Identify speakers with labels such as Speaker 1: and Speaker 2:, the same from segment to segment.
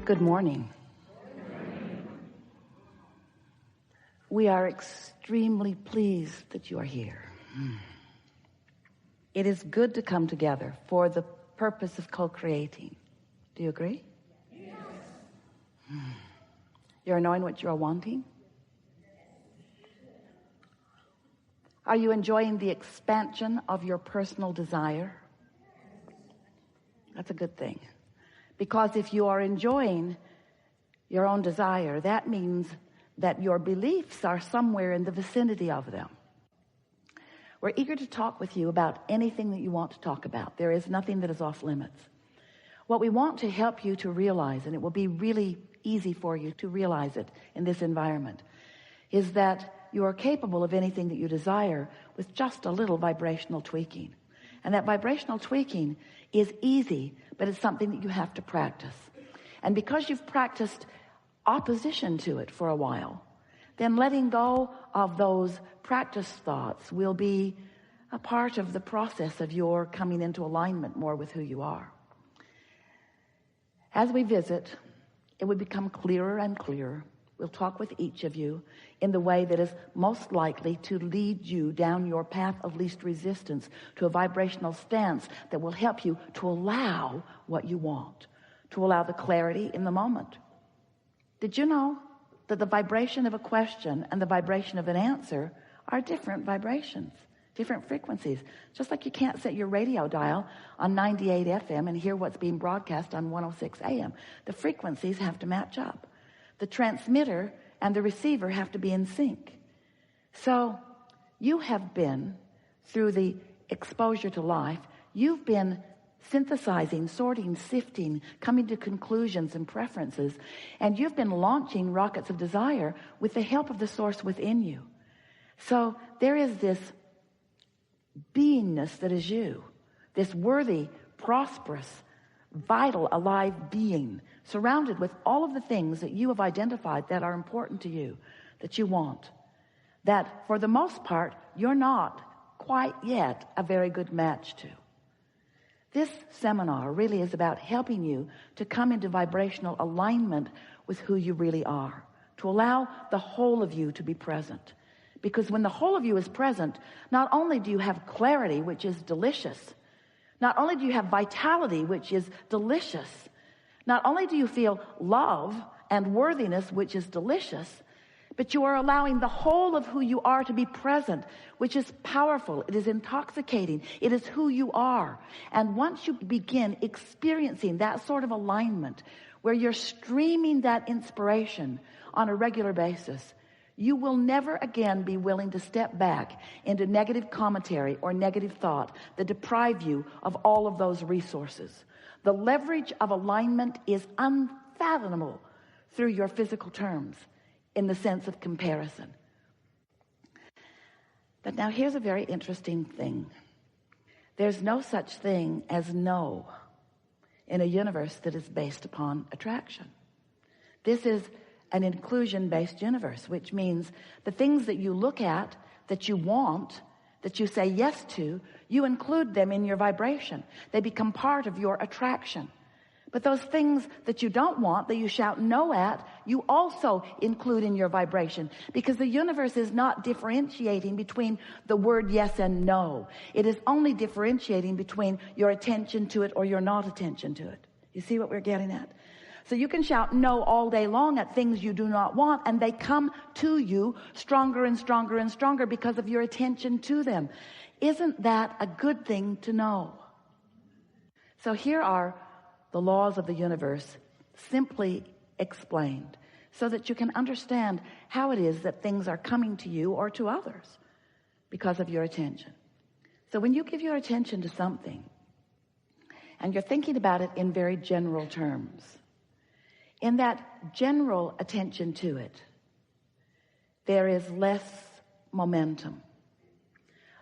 Speaker 1: Good morning. We are extremely pleased that you are here. It is good to come together for the purpose of co-creating. Do you agree? Yes. You're knowing what you're wanting? Are you enjoying the expansion of your personal desire? That's a good thing. Because if you are enjoying your own desire, that means that your beliefs are somewhere in the vicinity of them. We're eager to talk with you about anything that you want to talk about. There is nothing that is off limits. What we want to help you to realize, and it will be really easy for you to realize it in this environment, is that you are capable of anything that you desire with just a little vibrational tweaking. And that vibrational tweaking is easy, but it's something that you have to practice. And because you've practiced opposition to it for a while, then letting go of those practice thoughts will be a part of the process of your coming into alignment more with who you are. As we visit, it will become clearer and clearer. We'll talk with each of you in the way that is most likely to lead you down your path of least resistance to a vibrational stance that will help you to allow what you want, to allow the clarity in the moment. Did you know that the vibration of a question and the vibration of an answer are different vibrations, different frequencies? Just like you can't set your radio dial on 98 FM and hear what's being broadcast on 106 AM. The frequencies have to match up. The transmitter and the receiver have to be in sync. So you have been, through the exposure to life, you've been synthesizing, sorting, sifting, coming to conclusions and preferences, and you've been launching rockets of desire with the help of the source within you. So there is this beingness that is you, this worthy, prosperous, vital, alive being, surrounded with all of the things that you have identified that are important to you, that you want, that for the most part you're not quite yet a very good match to. This seminar really is about helping you to come into vibrational alignment with who you really are, to allow the whole of you to be present. Because when the whole of you is present, not only do you have clarity, which is delicious, not only do you have vitality, which is delicious, not only do you feel love and worthiness, which is delicious, but you are allowing the whole of who you are to be present, which is powerful. It is intoxicating. It is who you are. And once you begin experiencing that sort of alignment, where you're streaming that inspiration on a regular basis, you will never again be willing to step back into negative commentary or negative thought that deprive you of all of those resources. The leverage of alignment is unfathomable through your physical terms in the sense of comparison. But now here's a very interesting thing. There's no such thing as no in a universe that is based upon attraction. This is an inclusion-based universe, which means the things that you look at, that you want, that you say yes to, you include them in your vibration. They become part of your attraction. But those things that you don't want, that you shout no at, you also include in your vibration, because the universe is not differentiating between the word yes and no. It is only differentiating between your attention to it or your not attention to it. You see what we're getting at? So you can shout no all day long at things you do not want, and they come to you stronger and stronger and stronger because of your attention to them. Isn't that a good thing to know? So here are the laws of the universe simply explained so that you can understand how it is that things are coming to you or to others because of your attention. So when you give your attention to something and you're thinking about it in very general terms, in that general attention to it, there is less momentum.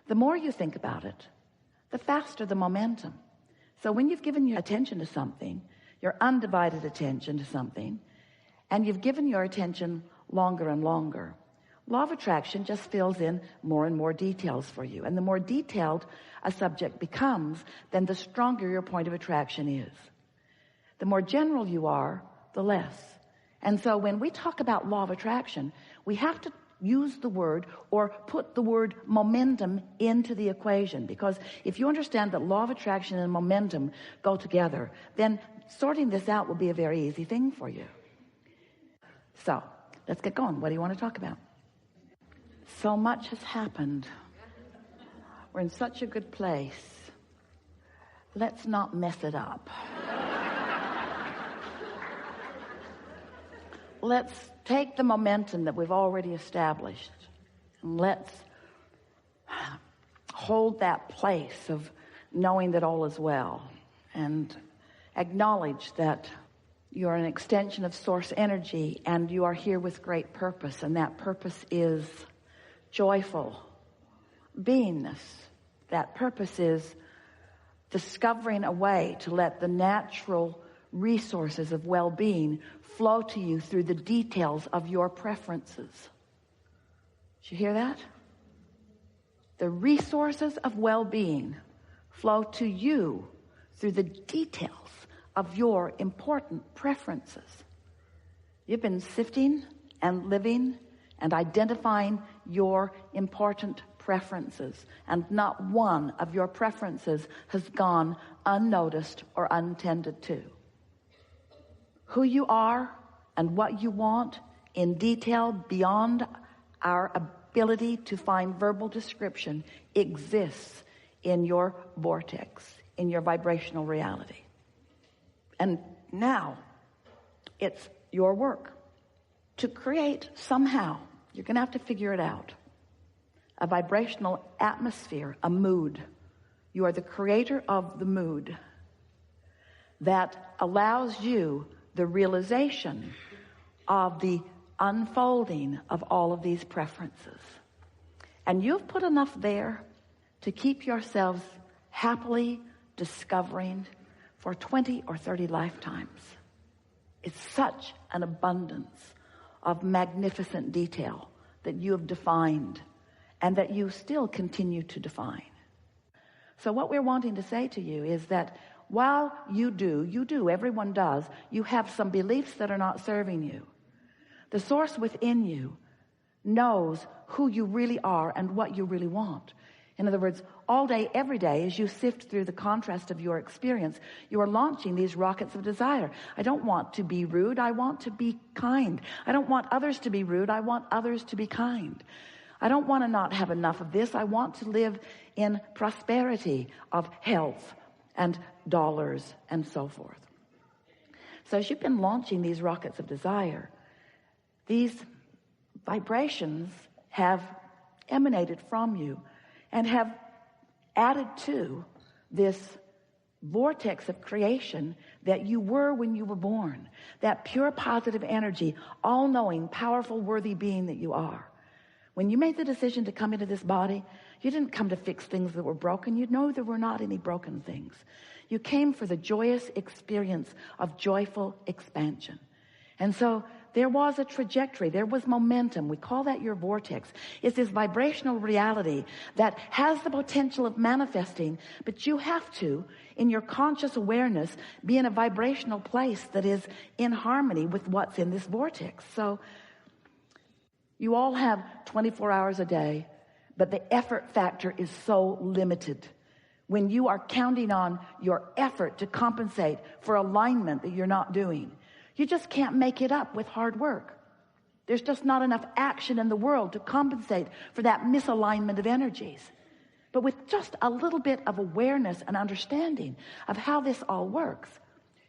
Speaker 1: The more you think about it, the faster the momentum. So when you've given your attention to something, your undivided attention to something, and you've given your attention longer and longer, law of attraction just fills in more and more details for you. And the more detailed a subject becomes, then the stronger your point of attraction is. The more general you are, the less. And so when we talk about law of attraction, we have to use the word or put the word momentum into the equation, because if you understand that law of attraction and momentum go together, then sorting this out will be a very easy thing for you. So let's get going. What do you want to talk about? So much has happened. We're in such a good place. Let's not mess it up. Let's take the momentum that we've already established and let's hold that place of knowing that all is well, and acknowledge that you're an extension of source energy and you are here with great purpose, and that purpose is joyful beingness. That purpose is discovering a way to let the natural resources of well-being flow to you through the details of your preferences. Did you hear that? The resources of well-being flow to you through the details of your important preferences. You've been sifting and living and identifying your important preferences, and not one of your preferences has gone unnoticed or untended to. Who you are and what you want in detail beyond our ability to find verbal description exists in your vortex, in your vibrational reality. And now it's your work to create somehow, you're going to have to figure it out, a vibrational atmosphere, a mood. You are the creator of the mood that allows you the realization of the unfolding of all of these preferences. And you've put enough there to keep yourselves happily discovering for 20 or 30 lifetimes. It's such an abundance of magnificent detail that you have defined and that you still continue to define. So what we're wanting to say to you is that while you do, everyone does, you have some beliefs that are not serving you. The source within you knows who you really are and what you really want. In other words, all day, every day, as you sift through the contrast of your experience, you are launching these rockets of desire. I don't want to be rude. I want to be kind. I don't want others to be rude. I want others to be kind. I don't want to not have enough of this. I want to live in prosperity of health and dollars and so forth. So as you've been launching these rockets of desire, these vibrations have emanated from you and have added to this vortex of creation that you were when you were born, that pure positive energy, all-knowing, powerful, worthy being that you are. When you made the decision to come into this body, you didn't come to fix things that were broken. You know there were not any broken things. You came for the joyous experience of joyful expansion. And so there was a trajectory. There was momentum. We call that your vortex. It's this vibrational reality that has the potential of manifesting, but you have to, in your conscious awareness, be in a vibrational place that is in harmony with what's in this vortex. So you all have 24 hours a day, but the effort factor is so limited. When you are counting on your effort to compensate for alignment that you're not doing, you just can't make it up with hard work. There's just not enough action in the world to compensate for that misalignment of energies. But with just a little bit of awareness and understanding of how this all works,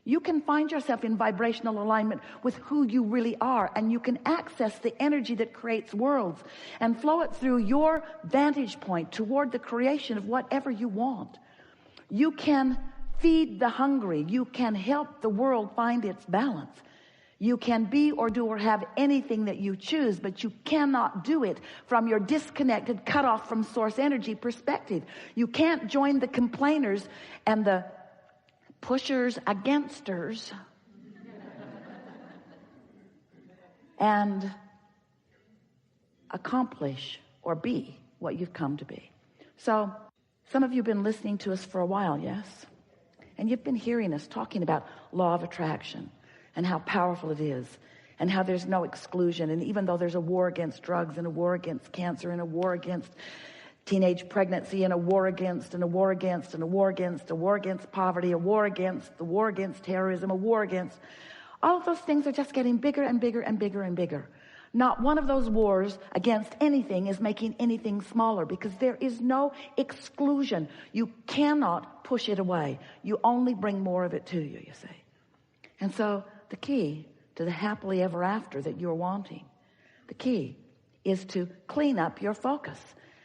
Speaker 1: you can find yourself in vibrational alignment with who you really are, and you can access the energy that creates worlds and flow it through your vantage point toward the creation of whatever you want. You can feed the hungry. You can help the world find its balance. You can be or do or have anything that you choose, but you cannot do it from your disconnected, cut off from source energy perspective. You can't join the complainers and the pushers againsters and accomplish or be what you've come to be. So some of you have been listening to us for a while, yes? And you've been hearing us talking about law of attraction and how powerful it is, and how there's no exclusion. And even though there's a war against drugs and a war against cancer and a war against teenage pregnancy and a war against and a war against and a war against, a war against poverty, a war against, the war against terrorism, a war against, all of those things are just getting bigger and bigger and bigger and bigger. Not one of those wars against anything is making anything smaller, because there is no exclusion. You cannot push it away. You only bring more of it to you, you see. And so the key to the happily ever after that you're wanting, the key is to clean up your focus.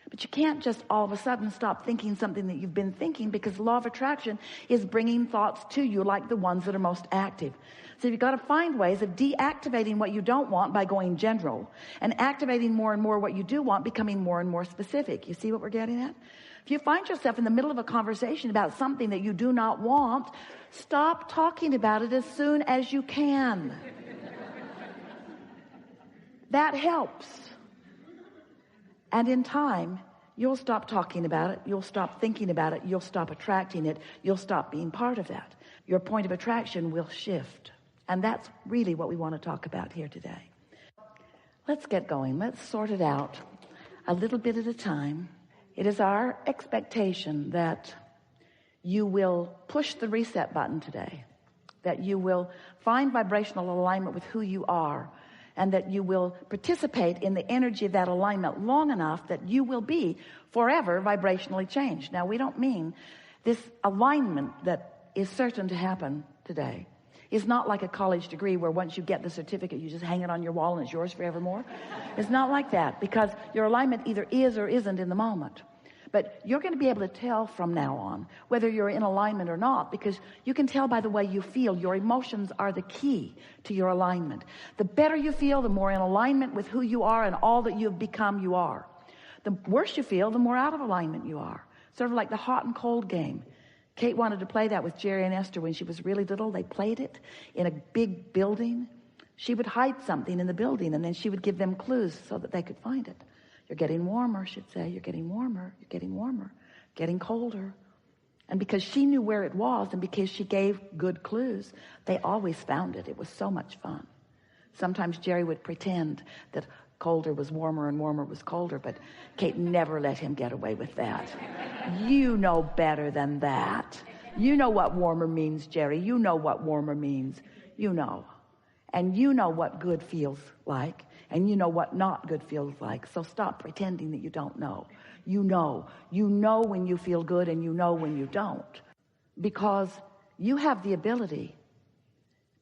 Speaker 1: But you can't just all of a sudden stop thinking something that you've been thinking, because the law of attraction is bringing thoughts to you like the ones that are most active. So you've got to find ways of deactivating what you don't want by going general, and activating more and more what you do want, becoming more and more specific. You see what we're getting at? If you find yourself in the middle of a conversation about something that you do not want, stop talking about it as soon as you can. That helps. And in time, you'll stop talking about it. You'll stop thinking about it. You'll stop attracting it. You'll stop being part of that. Your point of attraction will shift. And that's really what we want to talk about here today. Let's get going. Let's sort it out a little bit at a time. It is our expectation that you will push the reset button today, that you will find vibrational alignment with who you are, and that you will participate in the energy of that alignment long enough that you will be forever vibrationally changed. Now, we don't mean this alignment that is certain to happen today is not like a college degree where once you get the certificate, you just hang it on your wall and it's yours forevermore. It's not like that, because your alignment either is or isn't in the moment. But you're going to be able to tell from now on whether you're in alignment or not, because you can tell by the way you feel. Your emotions are the key to your alignment. The better you feel, the more in alignment with who you are and all that you've become you are. The worse you feel, the more out of alignment you are. Sort of like the hot and cold game. Kate wanted to play that with Jerry and Esther when she was really little. They played it in a big building. She would hide something in the building, and then she would give them clues so that they could find it. You're getting warmer, she'd say. You're getting warmer. You're getting warmer. Getting colder. And because she knew where it was, and because she gave good clues, they always found it. It was so much fun. Sometimes Jerry would pretend that colder was warmer and warmer was colder, but Kate never let him get away with that. You know better than that. You know what warmer means, Jerry. You know what warmer means. You know. And you know what good feels like, and you know what not good feels like. So stop pretending that you don't know. You know. You know when you feel good, and you know when you don't. Because you have the ability,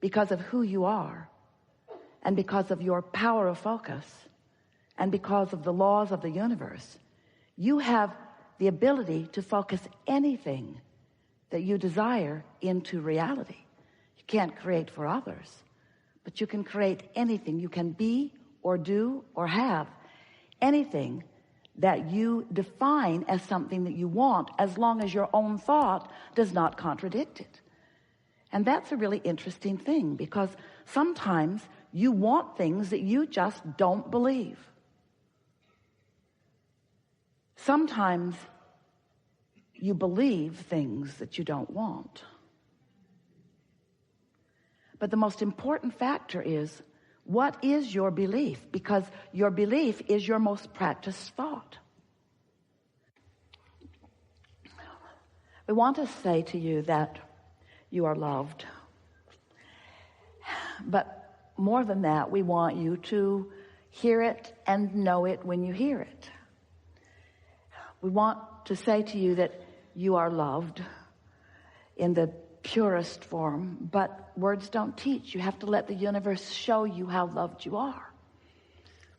Speaker 1: because of who you are, and because of your power of focus, and because of the laws of the universe, you have the ability to focus anything that you desire into reality. You can't create for others, but you can create anything. You can be or do or have anything that you define as something that you want, as long as your own thought does not contradict it. And that's a really interesting thing, because sometimes you want things that you just don't believe. Sometimes you believe things that you don't want. But the most important factor is, what is your belief? Because your belief is your most practiced thought. We want to say to you that you are loved. But more than that, we want you to hear it and know it when you hear it. We want to say to you that you are loved in the purest form, but words don't teach. You have to let the universe show you how loved you are.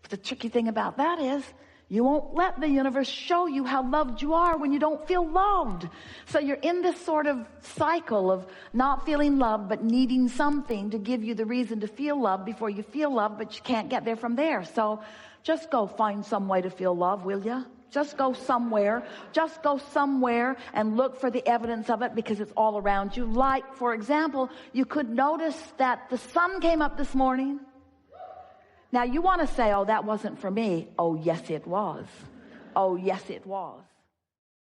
Speaker 1: But the tricky thing about that is, you won't let the universe show you how loved you are when you don't feel loved. So you're in this sort of cycle of not feeling loved, but needing something to give you the reason to feel loved before you feel loved, but you can't get there from there. So just go find some way to feel love, will you? Just go somewhere. Just go somewhere and look for the evidence of it, because it's all around you. Like, for example, you could notice that the sun came up this morning. Now, you want to say, oh, that wasn't for me. Oh, yes, it was. Oh, yes, it was.